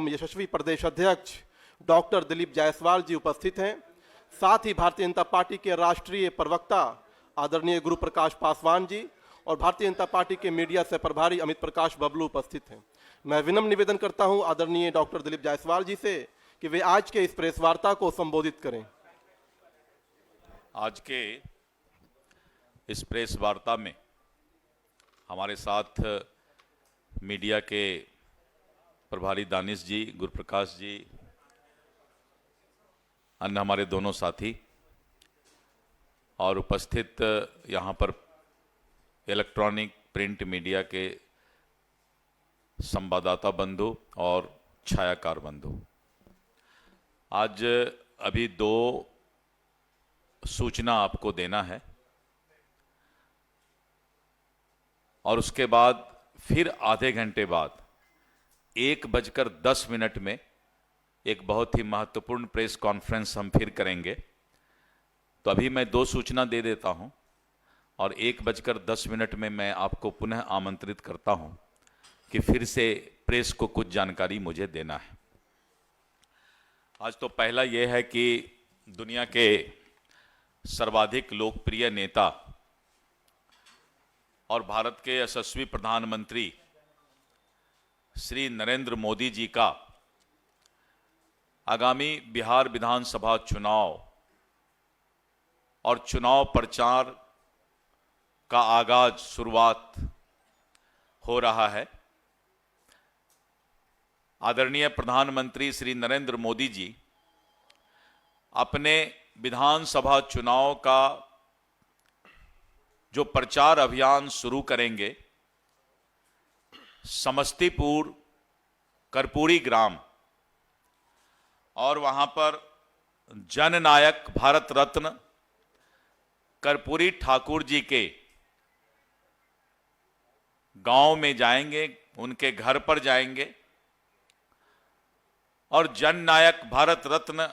एवं यशस्वी प्रदेश अध्यक्ष डॉक्टर दिलीप जायसवाल जी उपस्थित हैं। साथ ही भारतीय जनता पार्टी के राष्ट्रीय प्रवक्ता आदरणीय गुरु प्रकाश पासवान जी और भारतीय जनता पार्टी के मीडिया से प्रभारी अमित प्रकाश बबलू उपस्थित हैं। मैं विनम्र निवेदन करता हूं आदरणीय डॉक्टर दिलीप जायसवाल जी से कि वे आज के इस प्रेस वार्ता को संबोधित करें। आज के इस प्रेस वार्ता में हमारे साथ मीडिया के प्रभारी दानिश जी, गुरुप्रकाश जी, अन्य हमारे दोनों साथी और उपस्थित यहाँ पर इलेक्ट्रॉनिक प्रिंट मीडिया के संवाददाता बंधु और छायाकार बंधु। आज अभी दो सूचना आपको देना है और उसके बाद फिर आधे घंटे बाद 1:10 में एक बहुत ही महत्वपूर्ण प्रेस कॉन्फ्रेंस हम फिर करेंगे। तो अभी मैं दो सूचना दे देता हूं और 1:10 में मैं आपको पुनः आमंत्रित करता हूं कि फिर से प्रेस को कुछ जानकारी मुझे देना है। आज तो पहला यह है कि दुनिया के सर्वाधिक लोकप्रिय नेता और भारत के यशस्वी प्रधानमंत्री श्री नरेंद्र मोदी जी का आगामी बिहार विधानसभा चुनाव और चुनाव प्रचार का आगाज शुरुआत हो रहा है। आदरणीय प्रधानमंत्री श्री नरेंद्र मोदी जी अपने विधानसभा चुनाव का जो प्रचार अभियान शुरू करेंगे समस्तीपुर कर्पूरी ग्राम और वहां पर जननायक भारत रत्न कर्पूरी ठाकुर जी के गांव में जाएंगे, उनके घर पर जाएंगे और जननायक भारत रत्न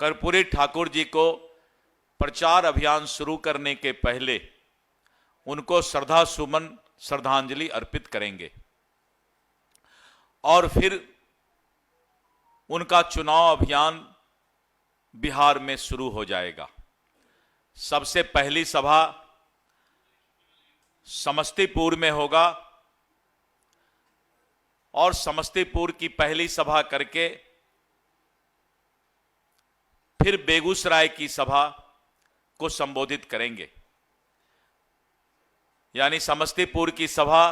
कर्पूरी ठाकुर जी को प्रचार अभियान शुरू करने के पहले उनको श्रद्धांजलि अर्पित करेंगे और फिर उनका चुनाव अभियान बिहार में शुरू हो जाएगा। सबसे पहली सभा समस्तीपुर में होगा और समस्तीपुर की पहली सभा करके फिर बेगूसराय की सभा को संबोधित करेंगे। यानी समस्तीपुर की सभा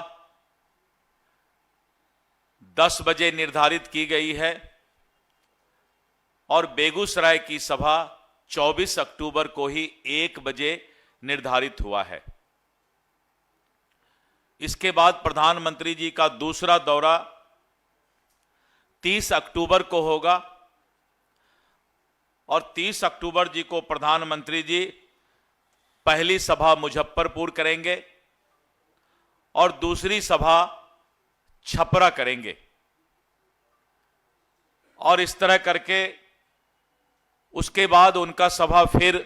10 बजे निर्धारित की गई है और बेगूसराय की सभा 24 अक्टूबर को ही 1 बजे निर्धारित हुआ है। इसके बाद प्रधानमंत्री जी का दूसरा दौरा 30 अक्टूबर को होगा और 30 अक्टूबर जी को प्रधानमंत्री जी पहली सभा मुजफ्फरपुर करेंगे और दूसरी सभा छपरा करेंगे और इस तरह करके उसके बाद उनका सभा फिर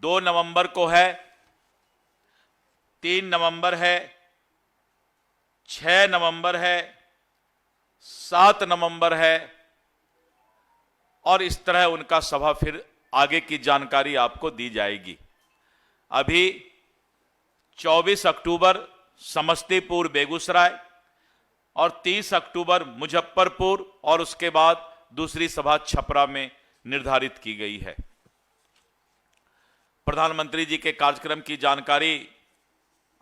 2 नवंबर को है, 3 नवंबर है, 6 नवंबर है, 7 नवंबर है और इस तरह उनका सभा फिर आगे की जानकारी आपको दी जाएगी। अभी 24 अक्टूबर समस्तीपुर बेगूसराय और 30 अक्टूबर मुजफ्फरपुर और उसके बाद दूसरी सभा छपरा में निर्धारित की गई है। प्रधानमंत्री जी के कार्यक्रम की जानकारी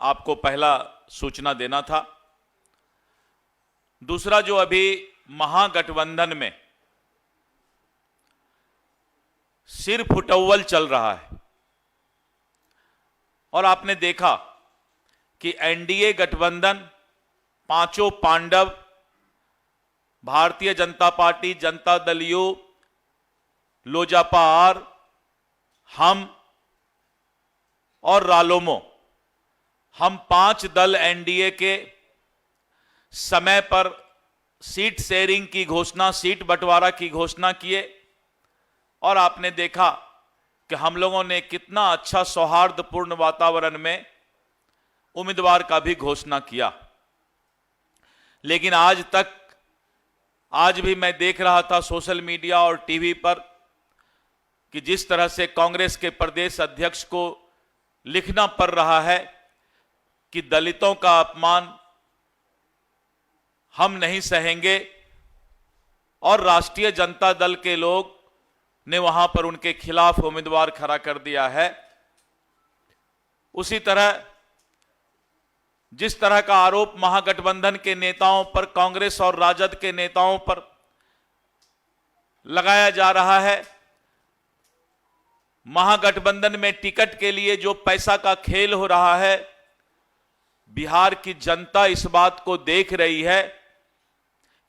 आपको पहला सूचना देना था। दूसरा, जो अभी महागठबंधन में सिर फुटौल चल रहा है और आपने देखा कि एनडीए गठबंधन पांचों Pandav Bharatiya Janata party, Janata Dal you, Lojpa are, हम और रालोमो, हम 5 दल एनडीए के समय पर सीट शेयरिंग की घोषणा, सीट बंटवारा की घोषणा किए और आपने देखा कि हम लोगों ने कितना अच्छा सौहार्दपूर्ण वातावरण में उम्मीदवार का भी घोषणा किया। लेकिन आज तक आज भी मैं देख रहा था सोशल मीडिया और टीवी पर कि जिस तरह से कांग्रेस के प्रदेश अध्यक्ष को लिखना पड़ रहा है कि दलितों का अपमान हम नहीं सहेंगे, और राष्ट्रीय जनता दल के लोग ने वहां पर उनके खिलाफ उम्मीदवार खड़ा कर दिया है। उसी तरह जिस तरह का आरोप महागठबंधन के नेताओं पर, कांग्रेस और राजद के नेताओं पर लगाया जा रहा है, महागठबंधन में टिकट के लिए जो पैसा का खेल हो रहा है, बिहार की जनता इस बात को देख रही है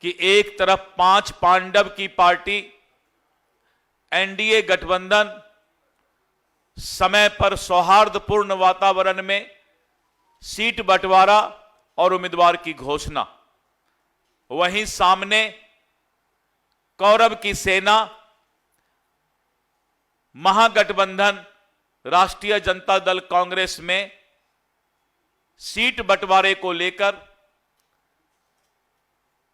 कि एक तरफ 5 पांडव की पार्टी एनडीए गठबंधन समय पर सौहार्दपूर्ण वातावरण में सीट बंटवारा और उम्मीदवार की घोषणा, वहीं सामने कौरव की सेना महागठबंधन राष्ट्रीय जनता दल कांग्रेस में सीट बंटवारे को लेकर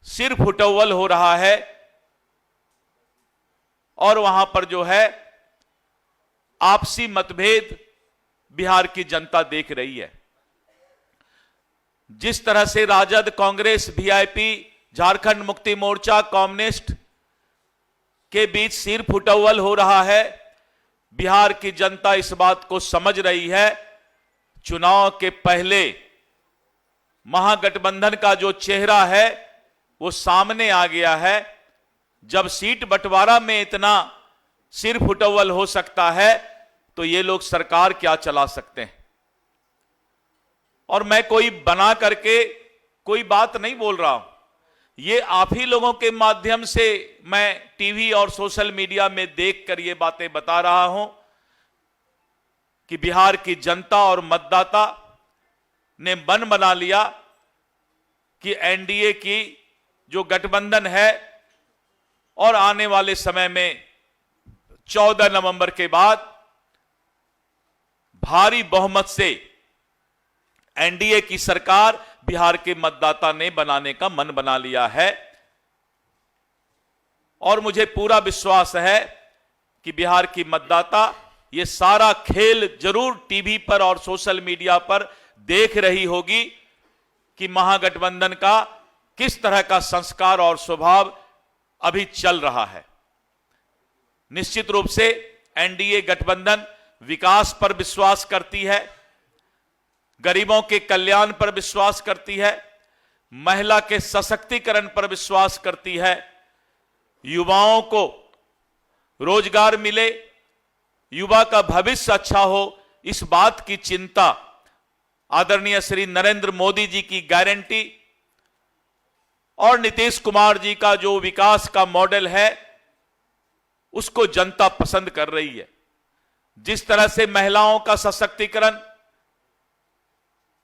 सिर फुटौल हो रहा है, और वहां पर जो है आपसी मतभेद बिहार की जनता देख रही है। जिस तरह से राजद, कांग्रेस, वीआईपी, झारखंड मुक्ति मोर्चा, कम्युनिस्ट के बीच सिर फुटौल हो रहा है, बिहार की जनता इस बात को समझ रही है। चुनाव के पहले महागठबंधन का जो चेहरा है वो सामने आ गया है। जब सीट बंटवारा में इतना सिर फुटौल हो सकता है तो ये लोग सरकार क्या चला सकते हैं। और मैं कोई बना करके कोई बात नहीं बोल रहा हूं, ये आप ही लोगों के माध्यम से मैं टीवी और सोशल मीडिया में देखकर ये बातें बता रहा हूं कि बिहार की जनता और मतदाता ने मन बना लिया कि एनडीए की जो गठबंधन है और आने वाले समय में 14 नवंबर के बाद भारी बहुमत से एनडीए की सरकार बिहार के मतदाता ने बनाने का मन बना लिया है। और मुझे पूरा विश्वास है कि बिहार की मतदाता ये सारा खेल जरूर टीवी पर और सोशल मीडिया पर देख रही होगी कि महागठबंधन का किस तरह का संस्कार और स्वभाव अभी चल रहा है। निश्चित रूप से एनडीए गठबंधन विकास पर विश्वास करती है, गरीबों के कल्याण पर विश्वास करती है, महिला के सशक्तिकरण पर विश्वास करती है, युवाओं को रोजगार मिले, युवा का भविष्य अच्छा हो, इस बात की चिंता आदरणीय श्री नरेंद्र मोदी जी की गारंटी और नीतीश कुमार जी का जो विकास का मॉडल है उसको जनता पसंद कर रही है। जिस तरह से महिलाओं का सशक्तिकरण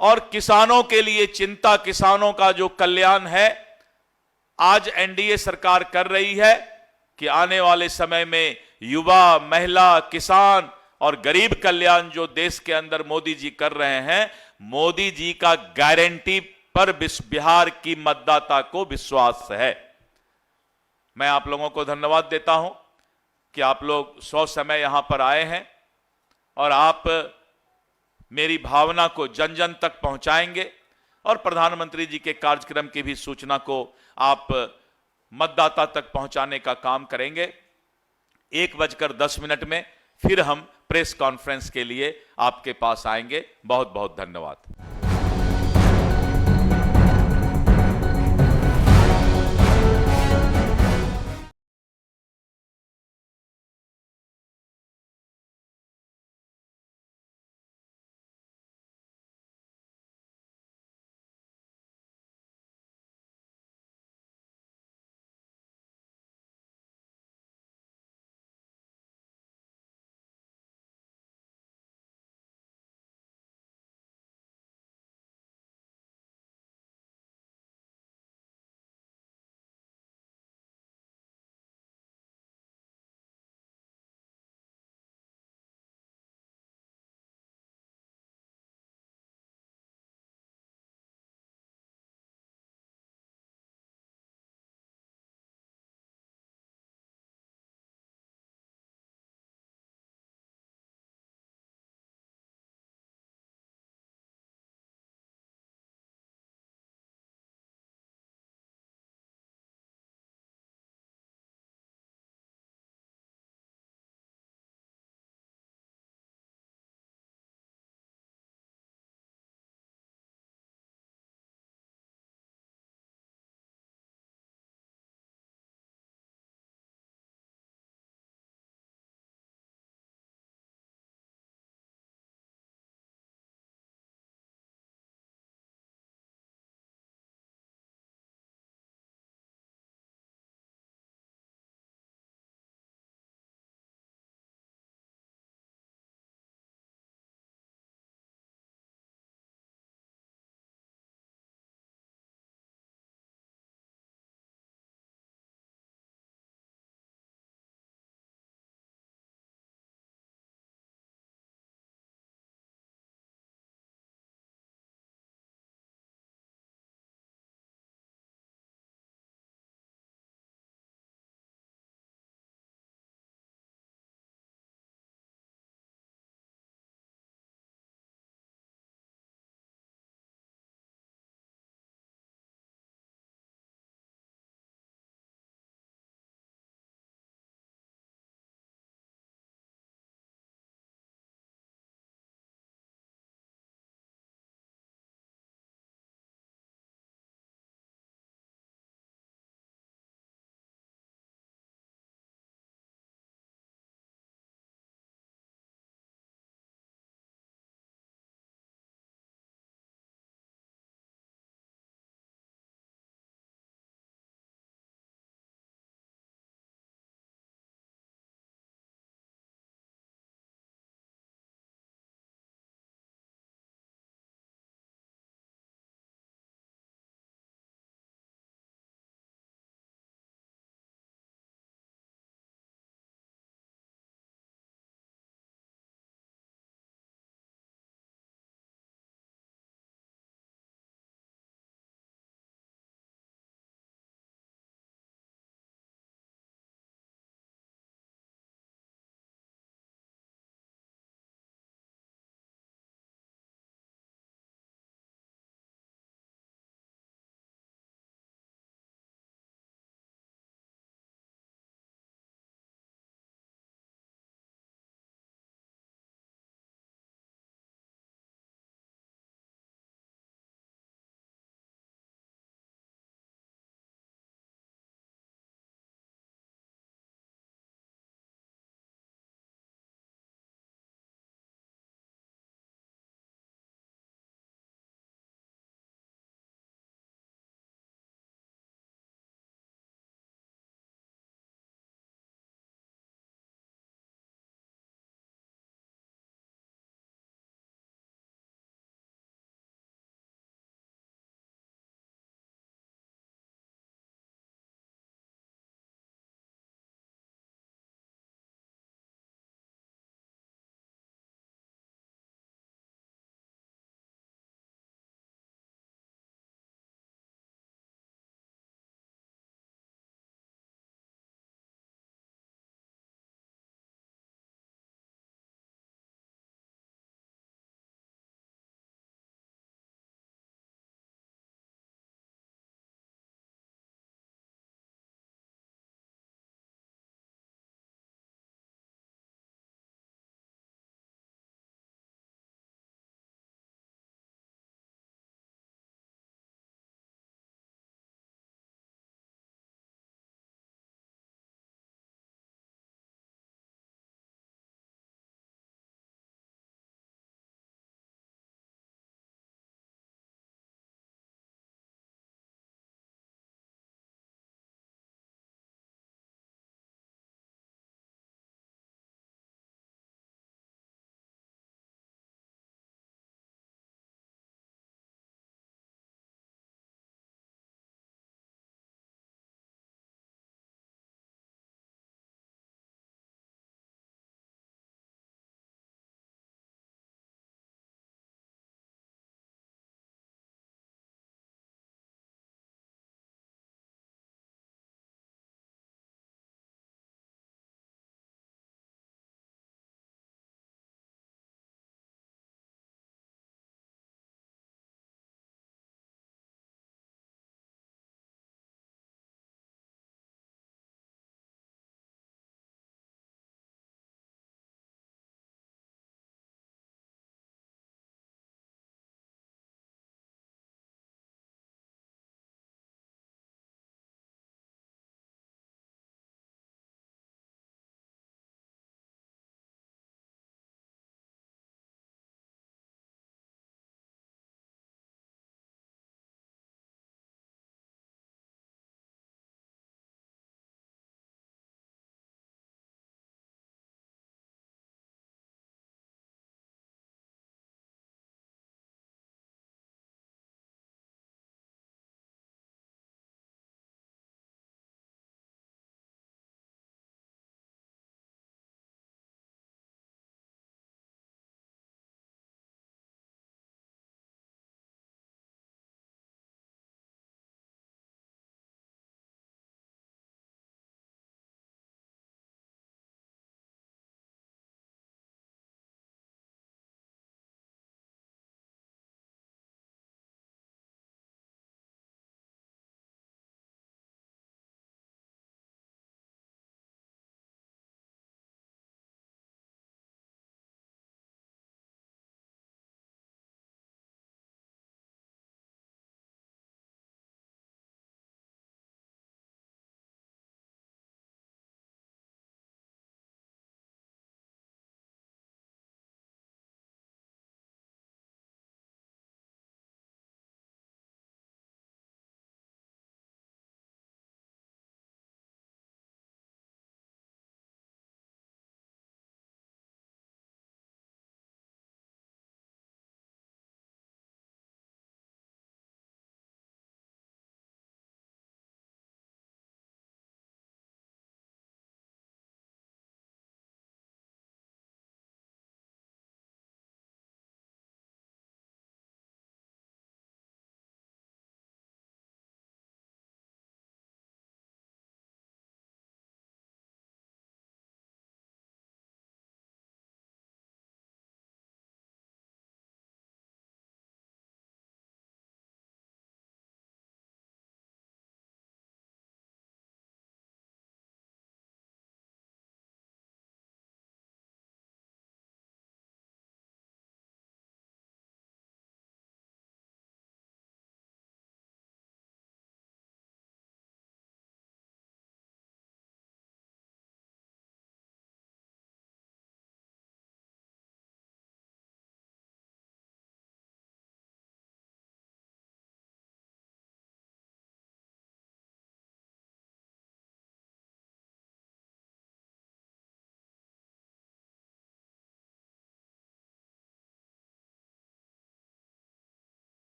और किसानों के लिए चिंता, किसानों का जो कल्याण है आज एनडीए सरकार कर रही है कि आने वाले समय में युवा, महिला, किसान और गरीब कल्याण जो देश के अंदर मोदी जी कर रहे हैं, मोदी जी का गारंटी पर बिहार की मतदाता को विश्वास है। मैं आप लोगों को धन्यवाद देता हूं कि आप लोग समय यहां पर आए हैं और आप मेरी भावना को जन जन तक पहुंचाएंगे और प्रधानमंत्री जी के कार्यक्रम की भी सूचना को आप मतदाता तक पहुंचाने का काम करेंगे। 1:10 में फिर हम प्रेस कॉन्फ्रेंस के लिए आपके पास आएंगे। बहुत बहुत धन्यवाद।